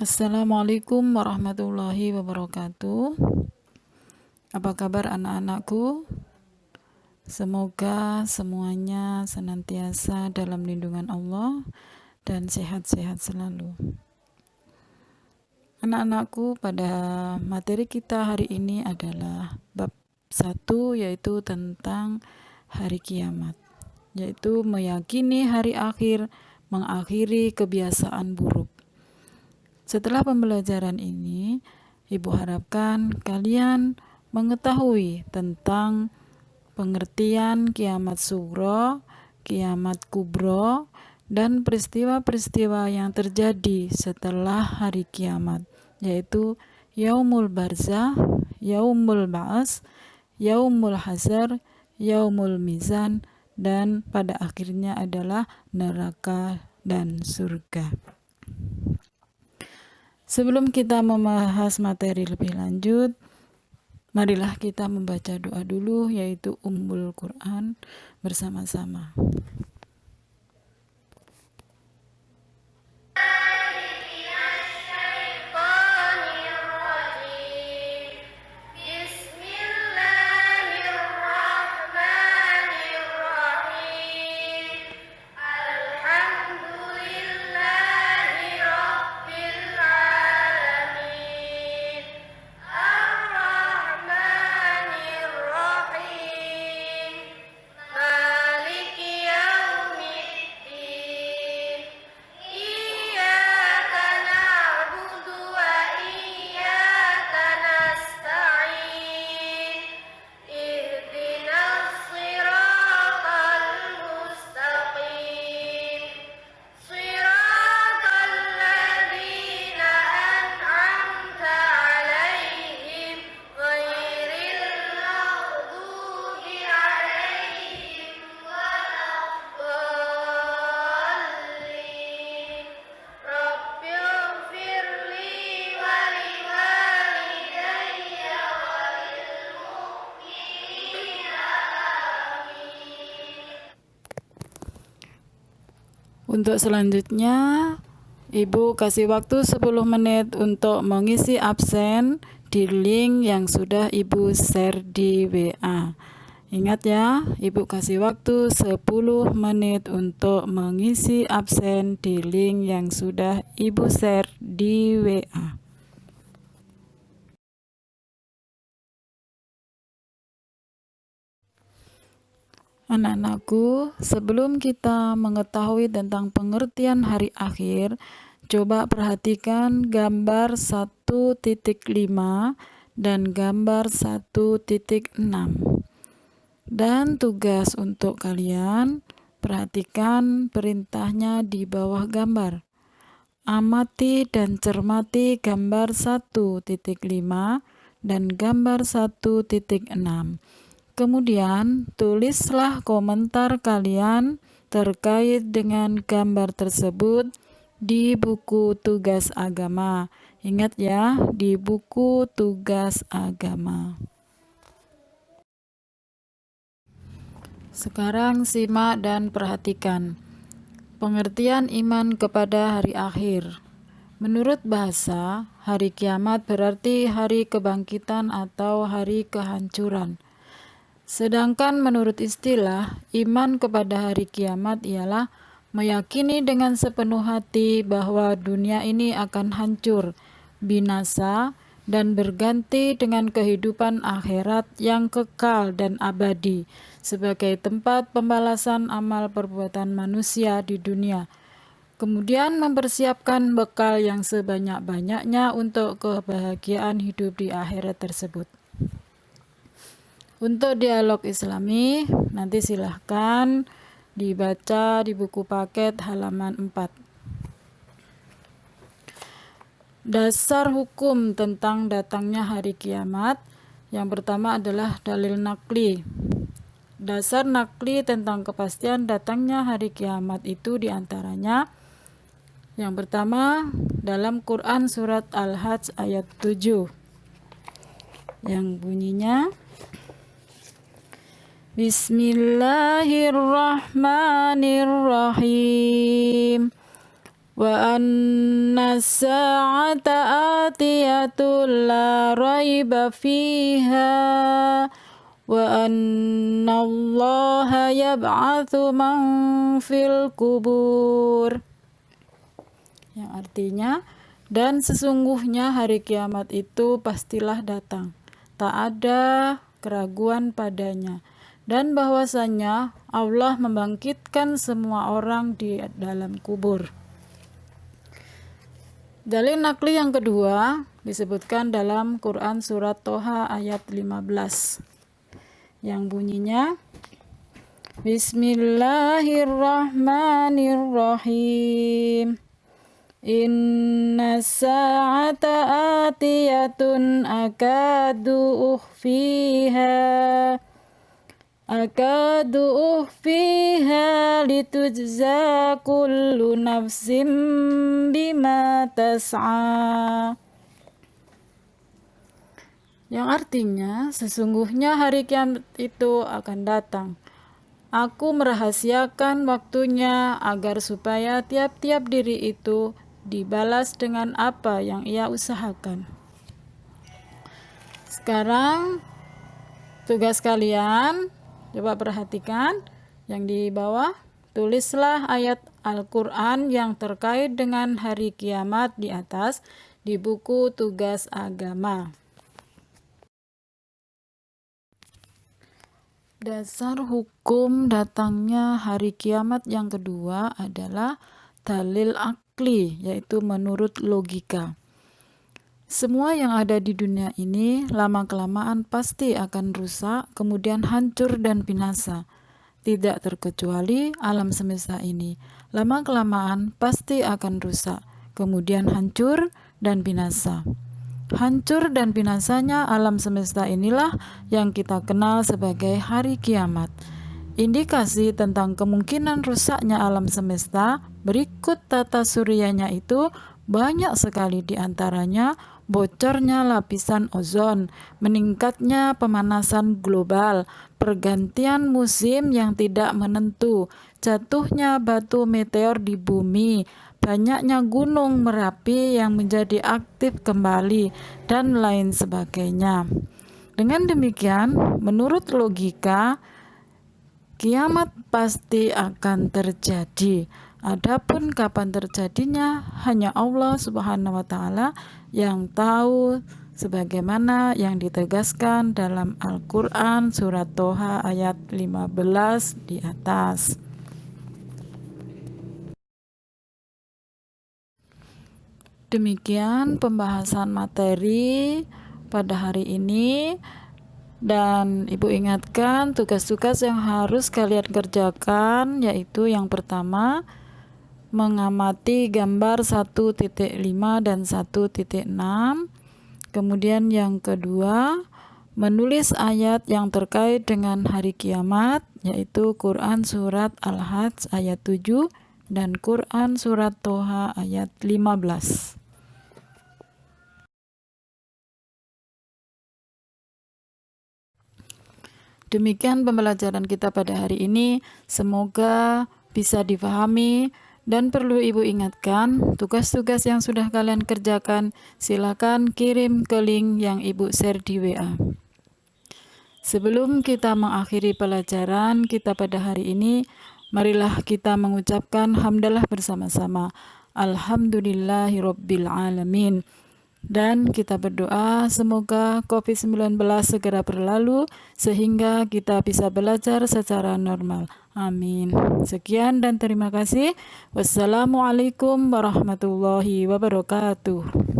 Assalamualaikum warahmatullahi wabarakatuh. Apa kabar anak-anakku? Semoga semuanya senantiasa dalam lindungan Allah dan sehat-sehat selalu. Anak-anakku, pada materi kita hari ini adalah bab 1, yaitu tentang hari kiamat, yaitu meyakini hari akhir, mengakhiri kebiasaan buruk. Setelah pembelajaran ini, Ibu harapkan kalian mengetahui tentang pengertian kiamat sugro, kiamat kubro, dan peristiwa-peristiwa yang terjadi setelah hari kiamat, yaitu yaumul barzah, yaumul ba'as, yaumul hasar, yaumul mizan, dan pada akhirnya adalah neraka dan surga. Sebelum kita membahas materi lebih lanjut, marilah kita membaca doa dulu, yaitu Ummul Quran bersama-sama. Untuk selanjutnya, Ibu kasih waktu 10 menit untuk mengisi absen di link yang sudah Ibu share di WA. Ingat ya, Ibu kasih waktu 10 menit untuk mengisi absen di link yang sudah Ibu share di WA. Anak-anakku, sebelum kita mengetahui tentang pengertian hari akhir, coba perhatikan gambar 1.5 dan gambar 1.6. Dan tugas untuk kalian, perhatikan perintahnya di bawah gambar. Amati dan cermati gambar 1.5 dan gambar 1.6. Kemudian, tulislah komentar kalian terkait dengan gambar tersebut di buku tugas agama. Ingat ya, di buku tugas agama. Sekarang simak dan perhatikan. Pengertian iman kepada hari akhir. Menurut bahasa, hari kiamat berarti hari kebangkitan atau hari kehancuran. Sedangkan menurut istilah, iman kepada hari kiamat ialah meyakini dengan sepenuh hati bahwa dunia ini akan hancur, binasa, dan berganti dengan kehidupan akhirat yang kekal dan abadi sebagai tempat pembalasan amal perbuatan manusia di dunia. Kemudian mempersiapkan bekal yang sebanyak-banyaknya untuk kebahagiaan hidup di akhirat tersebut. Untuk dialog Islami, nanti silahkan dibaca di buku paket halaman 4. Dasar hukum tentang datangnya hari kiamat. Yang pertama adalah dalil nakli. Dasar nakli tentang kepastian datangnya hari kiamat itu diantaranya: yang pertama, dalam Quran surat Al-Hajj ayat 7 yang bunyinya, Bismillahirrahmanirrahim. wa anna as-sa'ata atiyatun la raiba fiha wa anna Allaha yab'atsu man fil kubur, yang artinya, dan sesungguhnya hari kiamat itu pastilah datang, tak ada keraguan padanya, dan bahwasanya Allah membangkitkan semua orang di dalam kubur. Dalil nakli yang kedua disebutkan dalam Quran surat Toha ayat 15 yang bunyinya, Bismillahirrahmanirrahim. Inna sa'ata atiyatun akadu ukhfiha litujza kullu nafsim bima tas'a, yang artinya sesungguhnya hari kiamat itu akan datang. Aku merahasiakan waktunya agar supaya tiap-tiap diri itu dibalas dengan apa yang ia usahakan. Sekarang tugas kalian, coba perhatikan yang di bawah. Tulislah ayat Al-Quran yang terkait dengan hari kiamat di atas di buku tugas agama. Dasar hukum datangnya hari kiamat yang kedua adalah dalil akli, yaitu menurut logika. Semua yang ada di dunia ini lama-kelamaan pasti akan rusak, kemudian hancur dan binasa. Tidak terkecuali alam semesta ini. Lama-kelamaan pasti akan rusak, kemudian hancur dan binasa. Hancur dan binasanya alam semesta inilah yang kita kenal sebagai hari kiamat. Indikasi tentang kemungkinan rusaknya alam semesta berikut tata suryanya itu banyak sekali, di antaranya bocornya lapisan ozon, meningkatnya pemanasan global, pergantian musim yang tidak menentu, jatuhnya batu meteor di bumi, banyaknya gunung Merapi yang menjadi aktif kembali, dan lain sebagainya. Dengan demikian, menurut logika, kiamat pasti akan terjadi. Adapun kapan terjadinya hanya Allah Subhanahu wa taala yang tahu, sebagaimana yang ditegaskan dalam Al-Qur'an surat Toha ayat 15 di atas. Demikian pembahasan materi pada hari ini, dan Ibu ingatkan tugas-tugas yang harus kalian kerjakan, yaitu yang pertama mengamati gambar 1.5 dan 1.6. Kemudian yang kedua menulis ayat yang terkait dengan hari kiamat, yaitu Quran surat Al-Hajj ayat 7 dan Quran surat Toha ayat 15. Demikian pembelajaran kita pada hari ini, semoga bisa difahami. Dan perlu Ibu ingatkan, tugas-tugas yang sudah kalian kerjakan silakan kirim ke link yang Ibu share di WA. Sebelum kita mengakhiri pelajaran kita pada hari ini, marilah kita mengucapkan hamdalah bersama-sama. Alhamdulillahirabbil alamin. Dan kita berdoa semoga COVID-19 segera berlalu sehingga kita bisa belajar secara normal. Amin. Sekian dan terima kasih. Wassalamualaikum warahmatullahi wabarakatuh.